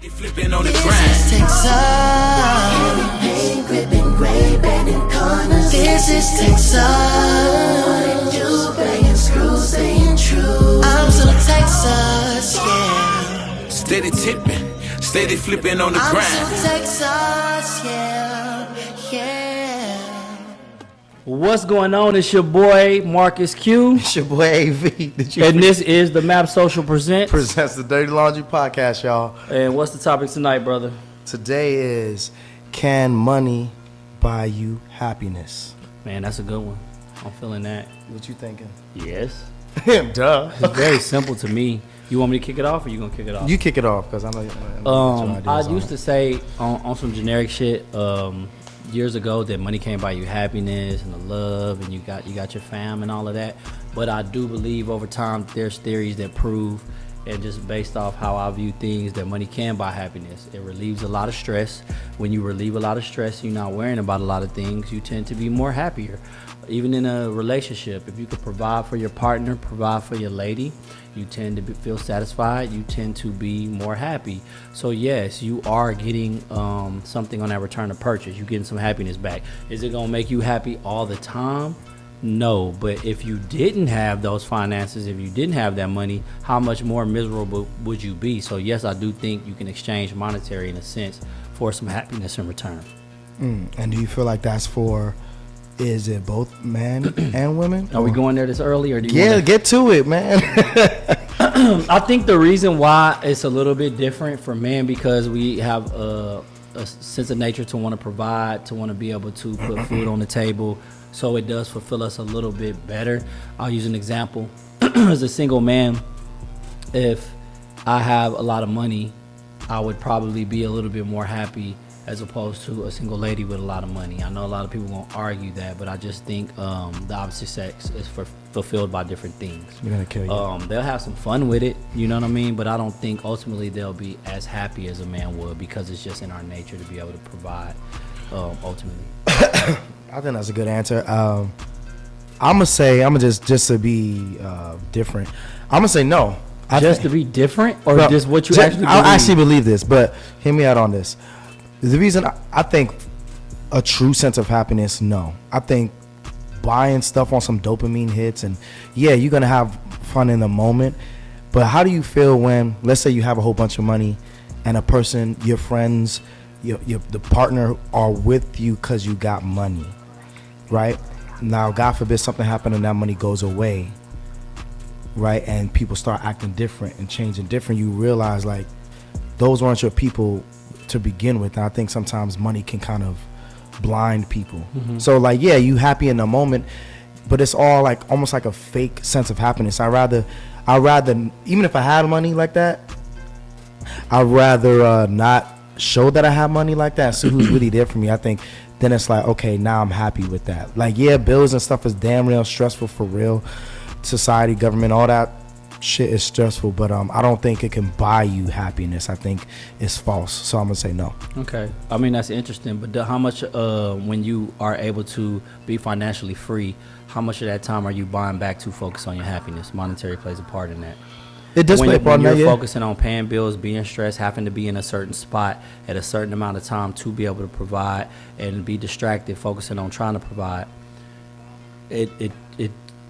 Flipping on the grind. This is Texas. Pain gripping, gray bending corners. This is Texas. You banging screws, staying true. I'm still Texas, yeah. Steady tipping, steady flipping on the grind. I'm still Texas, yeah. What's going on? It's your boy Marcus Q. It's your boy AV. And this is the Map Social presents the Dirty Laundry Podcast, y'all. And what's the topic tonight, brother? Today is, can money buy you happiness? Man, that's a good one. I'm feeling that. What you thinking? Yes. Duh. It's very simple to me. You want me to kick it off, or you gonna kick it off? You kick it off, because I know. I used to say on some generic shit years ago that money can't buy you happiness and the love, and you got your fam and all of that. But I do believe over time there's theories that prove, and just based off how I view things, that money can buy happiness. It relieves a lot of stress. When you relieve a lot of stress, you're not worrying about a lot of things. You tend to be more happier. Even in a relationship, if you could provide for your partner, provide for your lady, you tend to feel satisfied. You tend to be more happy. So yes, you are getting something on that return of purchase. You're getting some happiness back. Is it gonna make you happy all the time? No, but if you didn't have those finances, if you didn't have that money, how much more miserable would you be? So yes, I do think you can exchange monetary in a sense for some happiness in return. And do you feel like that's for, is it both men and women? Are we going there this early, or do you Yeah, get to it, man. I think the reason why it's a little bit different for men, because we have a sense of nature to want to provide, to want to be able to put food on the table. So it does fulfill us a little bit better. I'll use an example. As a single man, if I have a lot of money, I would probably be a little bit more happy as opposed to a single lady with a lot of money. I know a lot of people won't argue that, but I just think the opposite sex is fulfilled by different things. We're gonna kill you. They'll have some fun with it, you know what I mean? But I don't think ultimately they'll be as happy as a man would, because it's just in our nature to be able to provide ultimately. I think that's a good answer. I'm gonna just to be different. I'm gonna say no. To be different, or No, just what you actually believe? I actually believe this, but hear me out on this. The reason I think a true sense of happiness, no. I think buying stuff on some dopamine hits, and yeah, you're gonna have fun in the moment, but how do you feel when, let's say you have a whole bunch of money and a person, your friends, the partner are with you because you got money, right? Now, God forbid something happened and that money goes away, right? And people start acting different and changing different. You realize like those weren't your people to begin with. And I think sometimes money can kind of blind people. Mm-hmm. So like, yeah, you happy in the moment, but it's all like almost like a fake sense of happiness. I rather, even if I had money like that, I'd rather not show that I have money like that. See who's really there for me. I think then it's like, okay, now I'm happy with that. Like, yeah, bills and stuff is damn real stressful for real. Society, government, all that shit is stressful, but I don't think it can buy you happiness. I think it's false. So I'm gonna say no. Okay, I mean that's interesting, but how much when you are able to be financially free, how much of that time are you buying back to focus on your happiness? Monetary plays a part in that. It does play a part in that. When you're yeah. focusing on paying bills, being stressed, having to be in a certain spot at a certain amount of time to be able to provide, and be distracted, focusing on trying to provide, it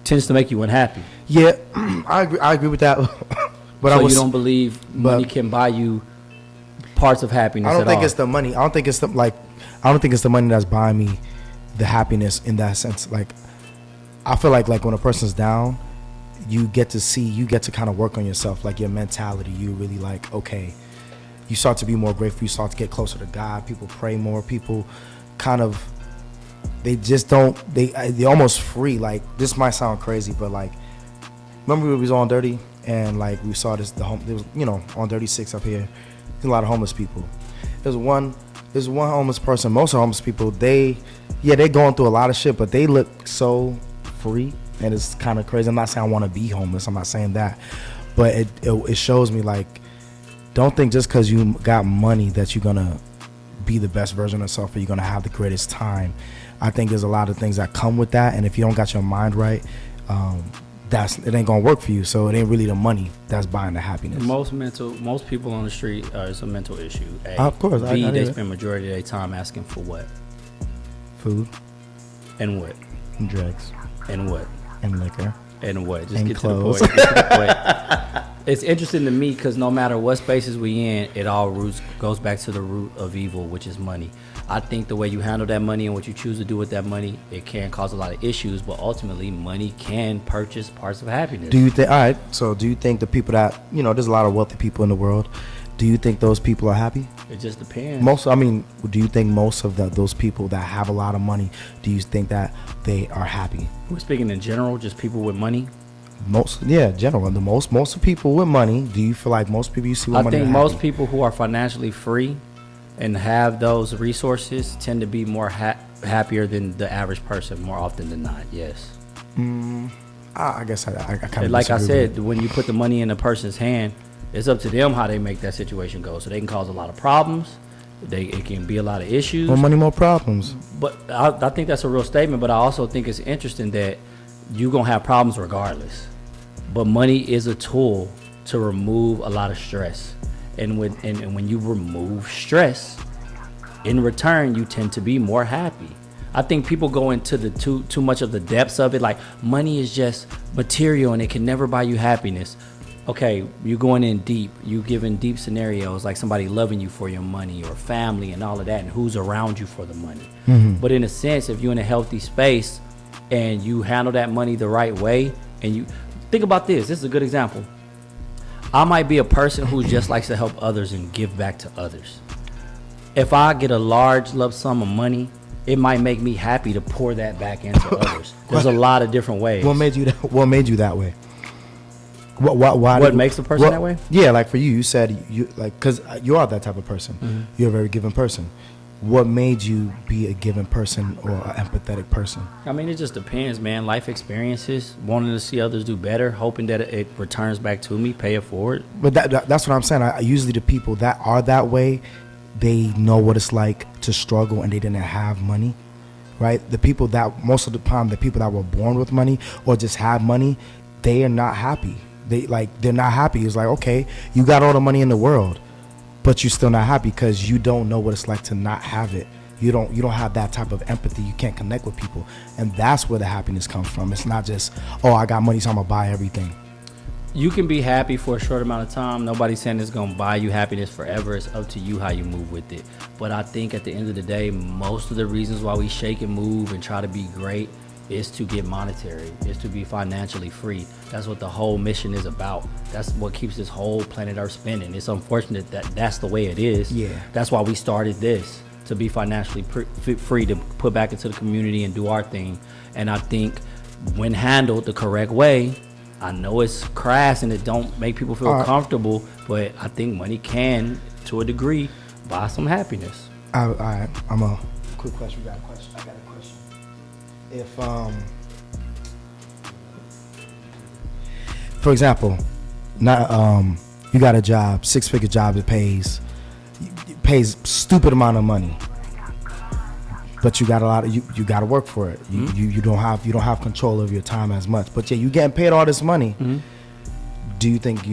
tends to make you unhappy. Yeah, I agree with that. But so you don't believe money can buy you parts of happiness? I don't think it's the money. I don't think it's the money that's buying me the happiness in that sense. Like, I feel like when a person's down, you get to kind of work on yourself, like your mentality. You really like, okay, you start to be more grateful. You start to get closer to God. People pray more. People kind of, they almost free. Like, this might sound crazy, but like, remember we was on Dirty and like we saw there was, on 36 up here, there's a lot of homeless people. There's one homeless person. Most of homeless people, they're going through a lot of shit, but they look so free, and it's kind of crazy. I'm not saying I want to be homeless. I'm not saying that, but it shows me like, don't think just because you got money that you're gonna be the best version of yourself, or you're gonna have the greatest time. I think there's a lot of things that come with that, and if you don't got your mind right, it ain't gonna work for you. So it ain't really the money that's buying the happiness. Most people on the street it's a mental issue. A. Of course, B, I they hear it. spend majority of their time asking for what Food and what and drugs and what and liquor. and what. Just And get clothes. to the point. Get to the point. It's interesting to me because no matter what spaces we in, it all goes back to the root of evil, which is money. I think the way you handle that money and what you choose to do with that money, it can cause a lot of issues, but ultimately money can purchase parts of happiness. Do you think? All right. So do you think the people that there's a lot of wealthy people in the world? Do you think those people are happy? It just depends. Do you think most of those people that have a lot of money, do you think that they are happy? We're speaking in general, just people with money. General. Most of people with money. Do you feel like most people you see with money? I think are most happy? people who are financially free and have those resources tend to be more happier than the average person more often than not. Yes. I guess I kind of Like I said, when you put the money in a person's hand, it's up to them how they make that situation go. So they can cause a lot of problems. It can be a lot of issues. More money, more problems. But I think that's a real statement. But I also think it's interesting that you're going to have problems regardless. But money is a tool to remove a lot of stress. And when you remove stress, in return, you tend to be more happy. I think people go into the too much of the depths of it. Like money is just material and it can never buy you happiness. Okay, you're going in deep. You giving deep scenarios like somebody loving you for your money or family and all of that and who's around you for the money. But in a sense, if you're in a healthy space and you handle that money the right way and you think about this is a good example. I might be a person who just likes to help others and give back to others. If I get a large lump sum of money, it might make me happy to pour that back into others. There's a lot of different ways. What made you that way? What makes a person that way? Yeah, like for you, you said you like because you are that type of person. You're a very giving person. What made you be a giving person or an empathetic person? I mean, it just depends, man. Life experiences, wanting to see others do better, hoping that it returns back to me, pay it forward. But that's what I'm saying. Usually the people that are that way, they know what it's like to struggle and they didn't have money, right? The people that most of the time, the people that were born with money or just have money, they are not happy. They're not happy. It's like, okay, you got all the money in the world, but you're still not happy because you don't know what it's like to not have it. You don't have that type of empathy. You can't connect with people. And that's where the happiness comes from. It's not just, oh, I got money, so I'm gonna buy everything. You can be happy for a short amount of time. Nobody's saying it's going to buy you happiness forever. It's up to you how you move with it. But I think at the end of the day, most of the reasons why we shake and move and try to be great is to get monetary, is to be financially free. That's what the whole mission is about. That's what keeps this whole planet Earth spinning. It's unfortunate that that's the way it is. Yeah. That's why we started this, to be financially free, to put back into the community and do our thing. And I think when handled the correct way, I know it's crass and it don't make people feel comfortable, but I think money can, to a degree, buy some happiness. I'm a quick question. I got a question. If for example, not you got a job, 6-figure job that pays stupid amount of money, but you got a lot of you got to work for it. You don't have control of your time as much, but yeah, you getting paid all this money. Do you think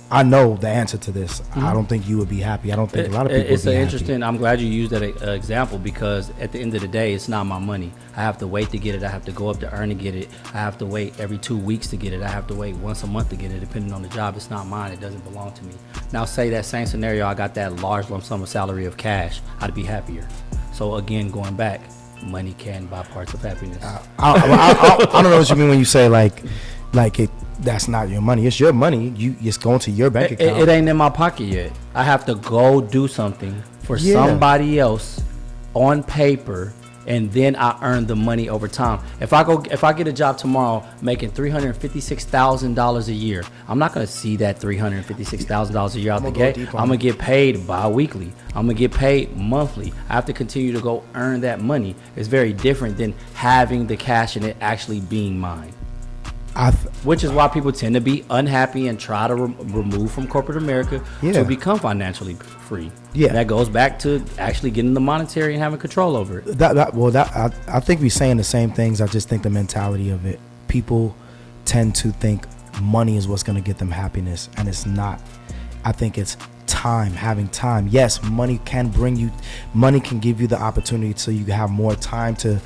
I know the answer to this. I don't think you would be happy. I don't think a lot of people would be happy. Interesting. I'm glad you used that example because at the end of the day, it's not my money. I have to wait to get it. I have to go up to earn to get it. I have to wait every 2 weeks to get it. I have to wait once a month to get it, depending on the job. It's not mine. It doesn't belong to me. Now, say that same scenario, I got that large lump sum of salary of cash. I'd be happier. So again, going back, money can buy parts of happiness. I don't know what you mean when you say like it. That's not your money. It's your money. It's going to your bank account. It ain't in my pocket yet. I have to go do something for somebody else on paper, and then I earn the money over time. If I get a job tomorrow making $356,000 a year, I'm not gonna see that $356,000 a year out the gate. I'm gonna get paid bi-weekly. I'm gonna get paid monthly. I have to continue to go earn that money. It's very different than having the cash and it actually being mine. Which is why people tend to be unhappy and try to remove from corporate America to become financially free. Yeah, that goes back to actually getting the monetary and having control over it. I think we're saying the same things. I just think the mentality of it. People tend to think money is what's going to get them happiness, and it's not. I think it's time, having time. Yes, money can give you the opportunity so you have more time to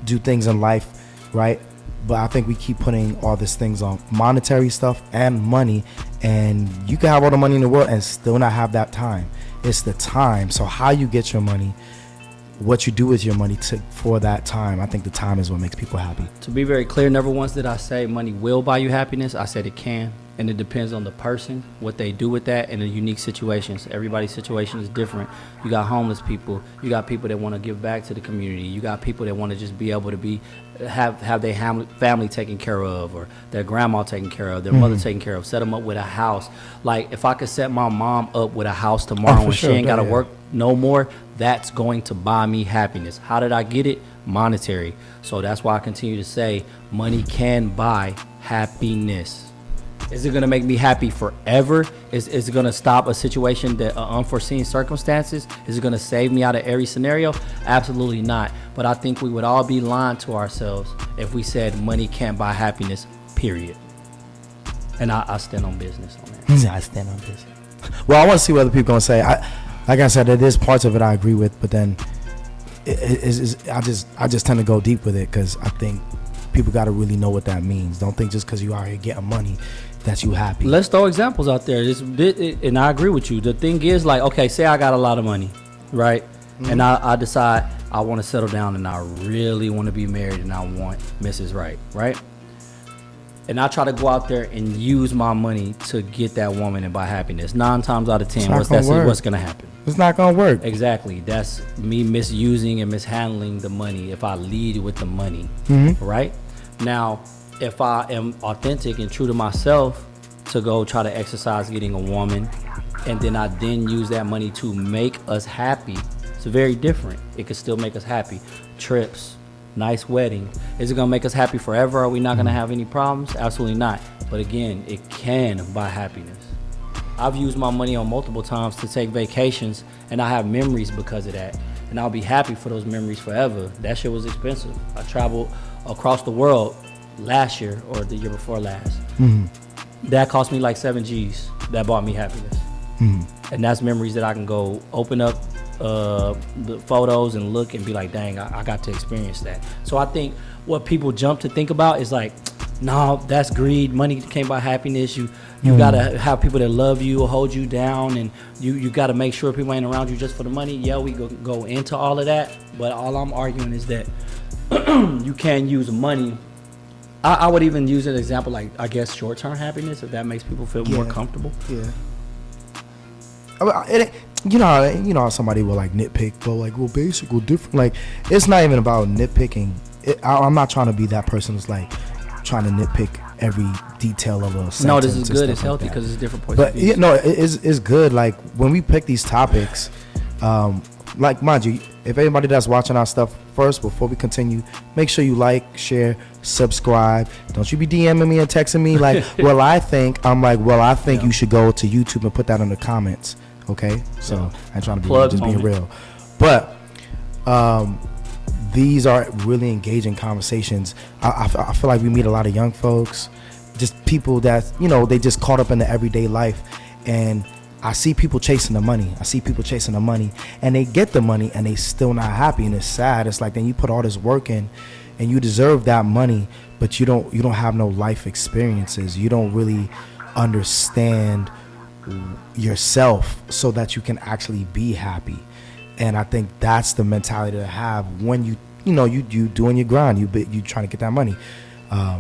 do things in life, right? But I think we keep putting all these things on monetary stuff and money, and you can have all the money in the world and still not have that time. It's the time. So how you get your money, what you do with your money for that time, I think the time is what makes people happy. To be very clear, never once did I say money will buy you happiness. I said it can, and it depends on the person, what they do with that, and the unique situations. Everybody's situation is different. You got homeless people. You got people that want to give back to the community. You got people that want to just be able to have their family taken care of, or their grandma taken care of, their mother taken care of, set them up with a house. Like, if I could set my mom up with a house tomorrow and she ain't got to work no more, that's going to buy me happiness. How did I get it? Monetary. So that's why I continue to say money can buy happiness. Is it going to make me happy forever? Is it going to stop a situation that unforeseen circumstances? Is it going to save me out of every scenario? Absolutely not. But I think we would all be lying to ourselves if we said money can't buy happiness, period. And I stand on business on that. I stand on business. Well, I want to see what other people going to say. Like I said, there's parts of it I agree with, but then I just tend to go deep with it, because I think people got to really know what that means. Don't think just because you out here getting money that you happy. Let's throw examples out there. And I agree with you. The thing is, like, okay, say I got a lot of money, right? And I decide I want to settle down and I really want to be married and I want Mrs. Right? And I try to go out there and use my money to get that woman and buy happiness. 9 times out of 10, what's going to happen? It's not going to work. Exactly. That's me misusing and mishandling the money if I lead with the money, right? Now, if I am authentic and true to myself to go try to exercise getting a woman, and then I use that money to make us happy, it's very different. It could still make us happy. Trips, nice wedding. Is it going to make us happy forever? Are we not going to have any problems? Absolutely not. But again, it can buy happiness. I've used my money on multiple times to take vacations, and I have memories because of that. And I'll be happy for those memories forever. That shit was expensive. I traveled across the world last year or the year before last. That cost me like 7 G's. That bought me happiness. And that's memories that I can go open up the photos and look and be like, dang, I got to experience that. So I think what people jump to think about is like, no, that's greed. Money can't buy happiness. You gotta have people that love you, hold you down, and you gotta make sure people ain't around you just for the money. Yeah, we go into all of that, but all I'm arguing is that you can use money. I would even use an example like, I guess, short-term happiness, if that makes people feel more comfortable. Yeah. You know how somebody will like nitpick, but like, well, basic, well, different. Like, it's not even about nitpicking. I'm not trying to be that person who's like trying to nitpick every detail of a sentence. No, this is good. It's healthy because it's different points of view. But no, it's good. Like, when we pick these topics, like, mind you, if anybody that's watching our stuff, first, before we continue, make sure you like, share, subscribe. Don't you be DMing me and texting me like, well, I think. I'm like, well, I think you should go to YouTube and put that in the comments. Okay? So I'm trying to be just being real. But these are really engaging conversations. I feel like we meet a lot of young folks, just people that, they just caught up in the everyday life. And I see people chasing the money. And they get the money and they still not happy. And it's sad. It's like, then you put all this work in and you deserve that money, but you don't have no life experiences. You don't really understand yourself so that you can actually be happy. And I think that's the mentality to have when you doing your grind, you trying to get that money.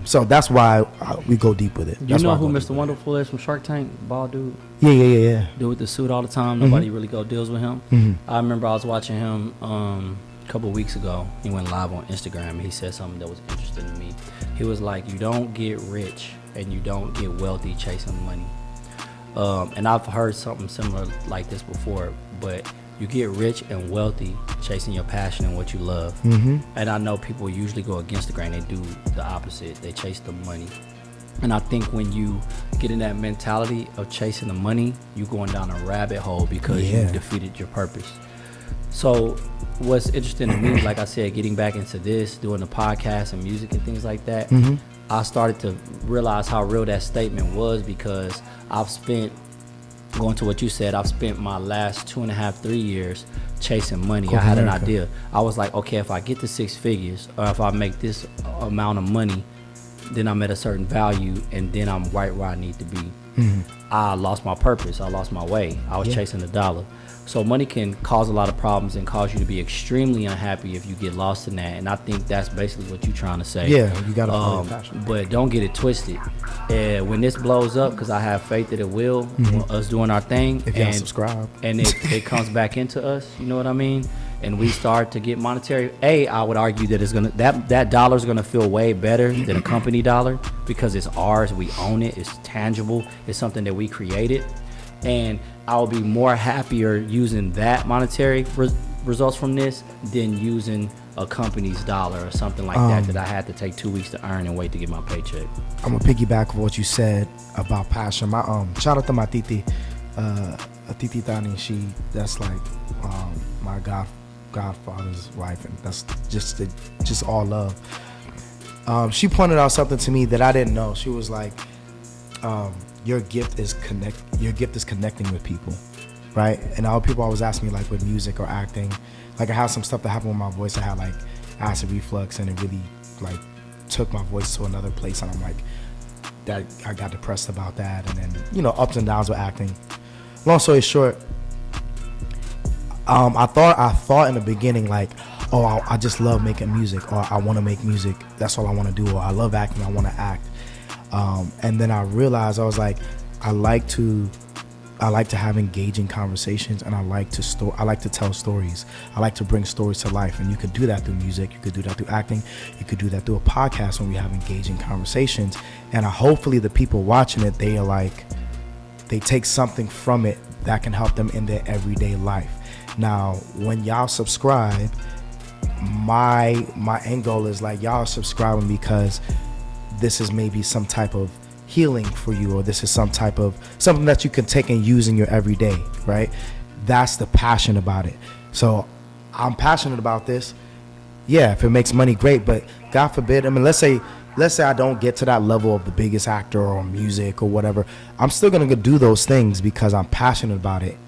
So that's why we go deep with it. That's you know who Mr. Wonderful is from Shark Tank? Bald dude. Yeah. Dude with the suit all the time. Nobody really deals with him. I remember I was watching him a couple of weeks ago. He went live on Instagram and he said something that was interesting to me. He was like, you don't get rich and you don't get wealthy chasing money. And I've heard something similar like this before, but you get rich and wealthy chasing your passion and what you love. And I know people usually go against the grain. They do the opposite. They chase the money. And I think when you get in that mentality of chasing the money, you're going down a rabbit hole because you defeated your purpose. So what's interesting to me, like I said, getting back into this, doing the podcast and music and things like that, I started to realize how real that statement was, because I've spent, going to what you said, I've spent my last 2.5, 3 years chasing money. I had an idea. I was like, okay, if I get to 6 figures, or if I make this amount of money, then I'm at a certain value, and then I'm right where I need to be. I lost my purpose. I lost my way. I was chasing the dollar. So money can cause a lot of problems and cause you to be extremely unhappy if you get lost in that. And I think that's basically what you're trying to say. Yeah, you got to follow your passion. But don't get it twisted. When this blows up, because I have faith that it will, us doing our thing, If y'all subscribe. and it comes back into us, you know what I mean? And we start to get monetary. I would argue that it's gonna that dollar is gonna feel way better than a company dollar, because it's ours. We own it. It's tangible. It's something that we created, and I'll be more happier using that monetary results from this than using a company's dollar or something like that I had to take 2 weeks to earn and wait to get my paycheck. I'm gonna piggyback on what you said about passion. My shout out to my titi, Titi Tani. That's like my godfather's wife, and that's just all love. She pointed out something to me that I didn't know. She was like, your gift is connecting with people, right? And all people always ask me, like, with music or acting, like I had some stuff that happened with my voice. I had like acid reflux, and it really like took my voice to another place, and I'm like, that I got depressed about that, and then ups and downs with acting. Long story short, I thought in the beginning, like, oh, I just love making music, or I want to make music. That's all I want to do. Or I love acting. I want to act. And then I realized, I was like, I like to have engaging conversations, and I like to tell stories. I like to bring stories to life, and you could do that through music. You could do that through acting. You could do that through a podcast when we have engaging conversations. And hopefully the people watching it, they take something from it that can help them in their everyday life. Now, when y'all subscribe, my end goal is like, y'all subscribing because this is maybe some type of healing for you, or this is something that you can take and use in your everyday, right? That's the passion about it. So I'm passionate about this. Yeah, if it makes money, great, but God forbid, I mean, let's say I don't get to that level of the biggest actor or music or whatever. I'm still gonna go do those things because I'm passionate about it.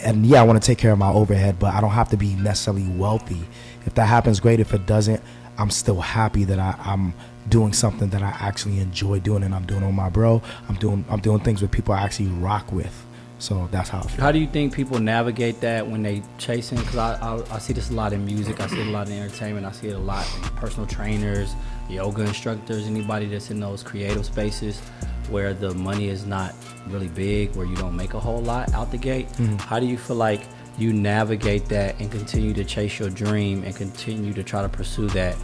And yeah, I want to take care of my overhead, but I don't have to be necessarily wealthy. If that happens, great. If it doesn't, I'm still happy that I'm doing something that I actually enjoy doing, and I'm doing it with my bro. I'm doing things with people I actually rock with. So that's how I feel. How do you think people navigate that when they chasing? Because I see this a lot in music. I see it a lot in entertainment. I see it a lot in personal trainers, yoga instructors, anybody that's in those creative spaces where the money is not really big, where you don't make a whole lot out the gate. How do you feel like you navigate that and continue to chase your dream and continue to try to pursue that,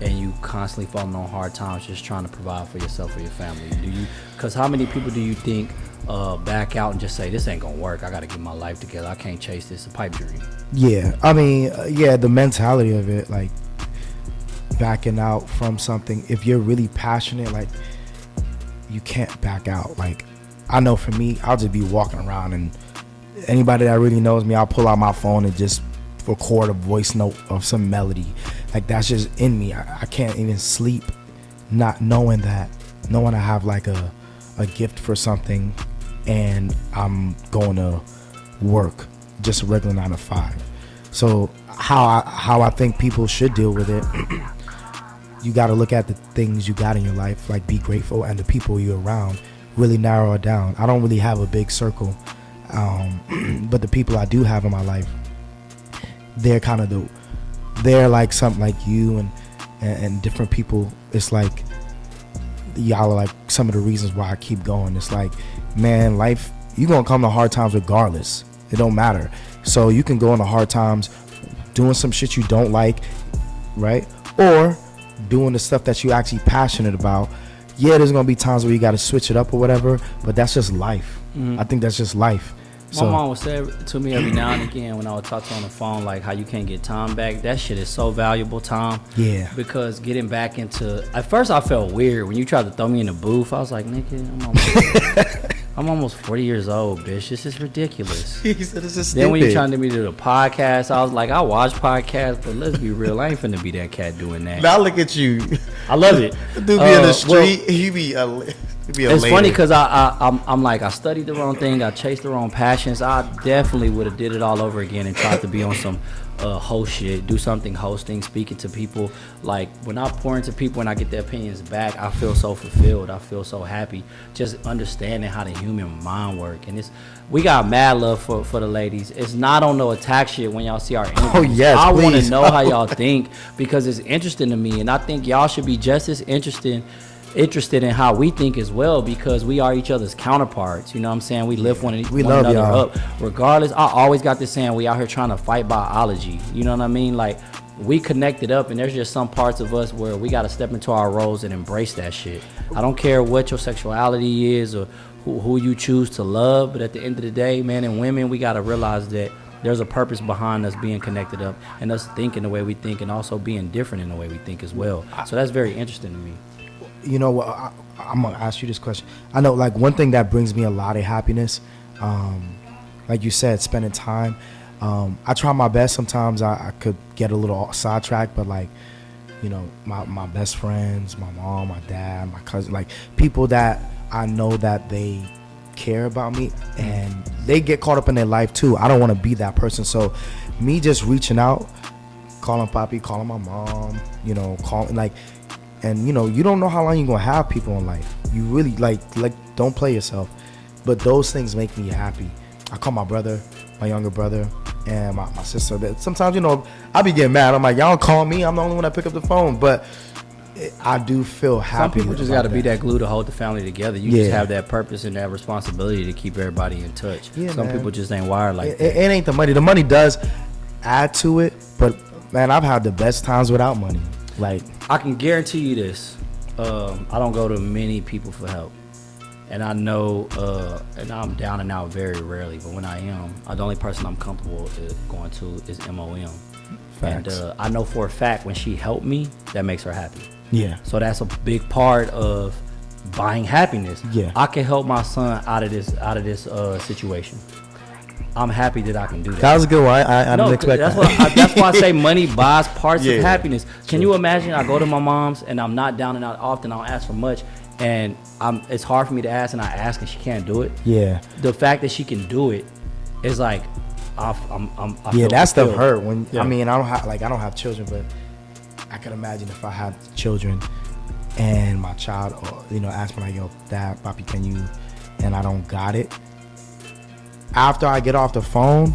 and you constantly falling on hard times just trying to provide for yourself or your family? Because how many people do you think back out and just say, this ain't gonna work, I gotta get my life together, I can't chase this, a pipe dream? Yeah, I mean, the mentality of it, like backing out from something, if you're really passionate, like, you can't back out. Like, I know for me, I'll just be walking around, and anybody that really knows me, I'll pull out my phone and just record a voice note of some melody. Like, that's just in me. I can't even sleep not knowing I have like a gift for something, and I'm going to work just a regular 9 to 5. So how I think people should deal with it, you got to look at the things you got in your life, like be grateful, and the people you're around, really narrow it down. I don't really have a big circle, but the people I do have in my life, they're kind of they're like something like you and different people. It's like y'all are like some of the reasons why I keep going. It's like, man, life, you're gonna come to hard times regardless. It don't matter. So you can go into hard times doing some shit you don't like, right? Or doing the stuff that you're actually passionate about. Yeah, there's gonna be times where you gotta switch it up or whatever, but that's just life. I think that's just life. My mom would say to me every now and again when I would talk to her on the phone, like, how you can't get time back. That shit is so valuable, time. Yeah. Because getting back into, at first I felt weird when you tried to throw me in the booth. I was like, nigga, I'm almost 40 years old, bitch. This is ridiculous. He said this is stupid. Then when you trying to me to do the podcast, I was like, I watch podcasts, but let's be real. I ain't finna be that cat doing that. Now look at you. I love it. Dude be in the street. Well, he be a it's funny because I'm like, I studied the wrong thing. I chased the wrong passions. I definitely would have did it all over again and tried to be on some host shit, do something hosting, speaking to people. Like when I pour into people and I get their opinions back, I feel so fulfilled. I feel so happy just understanding how the human mind work. And we got mad love for the ladies. It's not on no attack shit when y'all see our interviews. Oh yes, I want to please. know how y'all think because it's interesting to me, and I think y'all should be just as interested in how we think as well, because we are each other's counterparts. You know what I'm saying? We lift one love another y'all. up. Regardless, I always got this saying, we out here trying to fight biology. You know what I mean? Like, we connected up, and there's just some parts of us where we got to step into our roles and embrace that shit. I don't care what your sexuality is or who you choose to love, but at the end of the day, man and women, we got to realize that there's a purpose behind us being connected up and us thinking the way we think and also being different in the way we think as well. So that's very interesting to me. You know what? I'm gonna ask you this question. I know, like, one thing that brings me a lot of happiness, like you said, spending time. I try my best. Sometimes I could get a little sidetracked, but like, you know, my best friends, my mom, my dad, my cousin, like people that I know that they care about me and they get caught up in their life too. I don't want to be that person. So me just reaching out, calling Papi, calling my mom, you know, calling like. And you know, you don't know how long you're gonna have people in life. You really like don't play yourself. But those things make me happy. I call my brother, my younger brother, and my sister. But sometimes, you know, I be getting mad. I'm like, y'all don't call me. I'm the only one that pick up the phone. But I do feel happy. Some people just got to be that glue to hold the family together. You just have that purpose and that responsibility to keep everybody in touch. Yeah, Some man. people just ain't wired like It that. ain't the money. The money does add to it. But man, I've had the best times without money. Like, I can guarantee you this. I don't go to many people for help. And I know, and I'm down and out very rarely, but when I am, the only person I'm comfortable going to is MOM. Facts. And I know for a fact when she helped me, that makes her happy. yeah. So that's a big part of buying happiness. Yeah. I can help my son out of this situation. I'm happy that I can do that. That was a good one. I didn't expect that's that. that's why I say money buys parts Yeah. of happiness. Can you imagine? I go to my mom's and I'm not down and out often. I don't ask for much, and it's hard for me to ask, and I ask and she can't do it. Yeah. The fact that she can do it is like, I Yeah, feel that stuff fulfilled. hurt. When Yeah. I mean, I don't have children, but I can imagine if I had children and my child, or, you know, ask me like, "Yo, Dad, Papi, can you?" and I don't got it. After I get off the phone,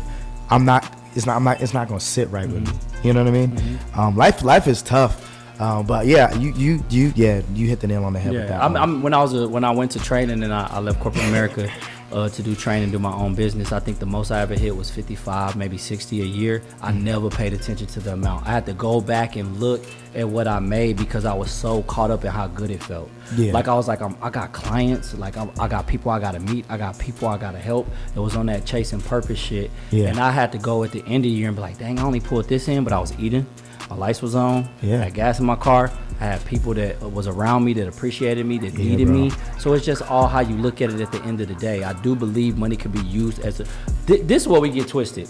it's not gonna sit right with me. You know what I mean? Life is tough. But yeah, you hit the nail on the head with that. When I went to training and I left corporate America to do training, do my own business, I think the most I ever hit was 55, maybe 60 a year. I never paid attention to the amount. I had to go back and look at what I made because I was so caught up in how good it felt. Yeah. Like I was like, I got clients, like I got people I gotta meet, I got people I gotta help. It was on that chasing purpose shit. Yeah. And I had to go at the end of the year and be like, dang, I only pulled this in, but I was eating. My lights was on. Yeah. I had gas in my car. I had people that was around me that appreciated me, that needed bro. me. So it's just all how you look at it at the end of the day. I do believe money can be used as this is what we get twisted.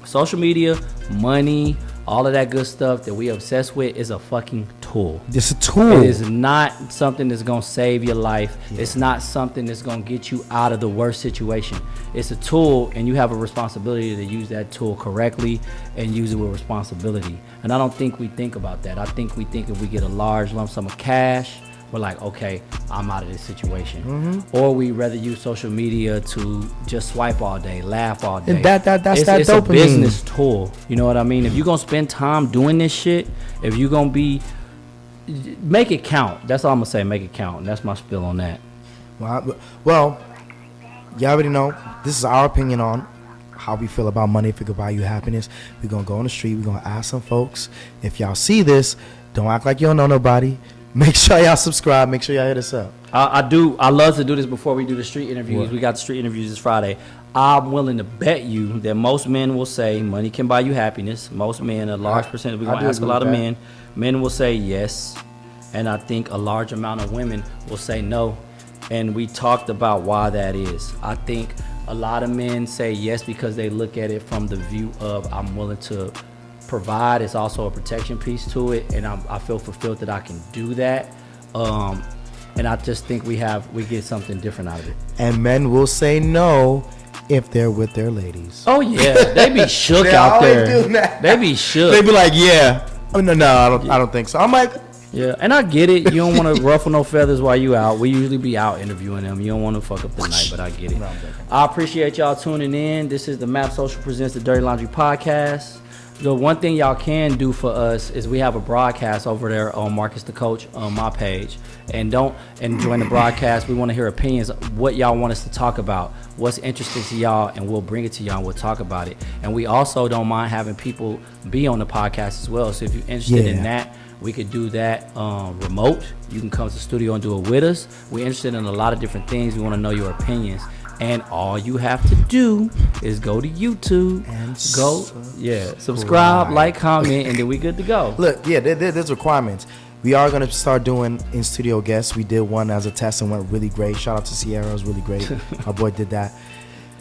Social media, money, all of that good stuff that we obsessed with is a fucking tool. It's a tool. It is not something that's gonna save your life. It's not something that's gonna get you out of the worst situation. It's a tool, and you have a responsibility to use that tool correctly and use it with responsibility. And I don't think we think about that. I think we think if we get a large lump sum of cash, we're like, okay, I'm out of this situation. Or we rather use social media to just swipe all day, laugh all day. And that's that it's dopamine. a business tool. You know what I mean? If you're gonna spend time doing this shit, if you're gonna make it count. That's all I'm gonna say. Make it count. And that's my spill on that. Well, you already know. This is our opinion on how we feel about money. If it could buy you happiness, we're gonna go on the street. We're gonna ask some folks. If y'all see this, don't act like you don't know nobody. Make sure y'all subscribe. Make sure y'all hit us up. I love to do this before we do the street interviews. What? We got the street interviews this Friday. I'm willing to bet you that most men will say money can buy you happiness. Most men, a large percentage, we're I going to do ask a agree lot of with men. Men will say yes. And I think a large amount of women will say no. and we talked about why that is. I think a lot of men say yes because they look at it from the view of I'm willing to provide. It's also a protection piece to it, and I feel fulfilled that I can do that. And I just think we get something different out of it. And men will say no if they're with their ladies. Oh yeah, they be shook They out always there. do that. They be shook. They be like, yeah. Oh, no, I don't think so. I'm like, Yeah, and I get it. You don't want to ruffle no feathers while you out. We usually be out interviewing them. You don't want to fuck up the night, but I get it. No, I'm joking. I appreciate y'all tuning in. This is the Map Social presents the Dirty Laundry Podcast. The one thing y'all can do for us is we have a broadcast over there on Marcus the Coach on my page. And join the broadcast. We want to hear opinions, what y'all want us to talk about, what's interesting to y'all, and we'll bring it to y'all and we'll talk about it. And we also don't mind having people be on the podcast as well. So if you're interested in that, we could do that remote. You can come to the studio and do it with us. We're interested in a lot of different things. We want to know your opinions. And all you have to do is go to YouTube and subscribe, like, comment, and then we good to go. look, yeah, there's requirements. We are going to start doing in-studio guests. We did one as a test and went really great. Shout out to Sierra. It was really great. My boy did that.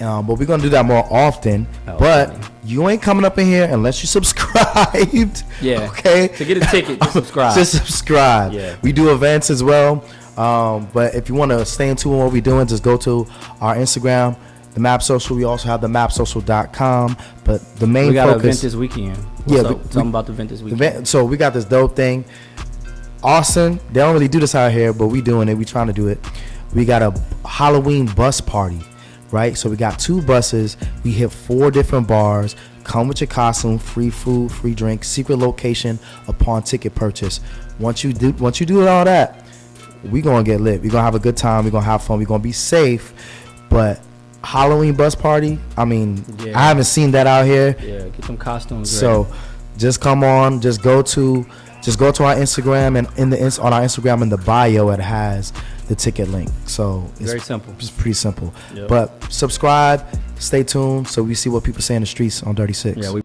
But we're going to do that more often. But funny. you ain't coming up in here unless you subscribed. Yeah. Okay? To get a ticket, just subscribe. Just subscribe. Yeah. We do events as well. But if you want to stay in tune with what we're doing, just go to our Instagram, the Map Social. We also have the mapsocial.com. But the main We got an focus... event this weekend. Yeah, Tell them about the event this weekend. So we got this dope thing. Austin, they don't really do this out here, but we doing it. We trying to do it. We got a Halloween bus party, right? So we got 2 buses. We hit 4 different bars. Come with your costume, free food, free drink, secret location upon ticket purchase. Once you do all that, we gonna get lit. We gonna have a good time. We gonna have fun. We gonna be safe. But Halloween bus party, I mean, Yeah. I haven't seen that out here. Yeah, get them costumes So ready. just come on, just go to our Instagram, and on our Instagram in the bio it has the ticket link. So it's Very simple. It's pretty simple. Yep. But subscribe, stay tuned so we see what people say in the streets on Dirty Six. Yeah, we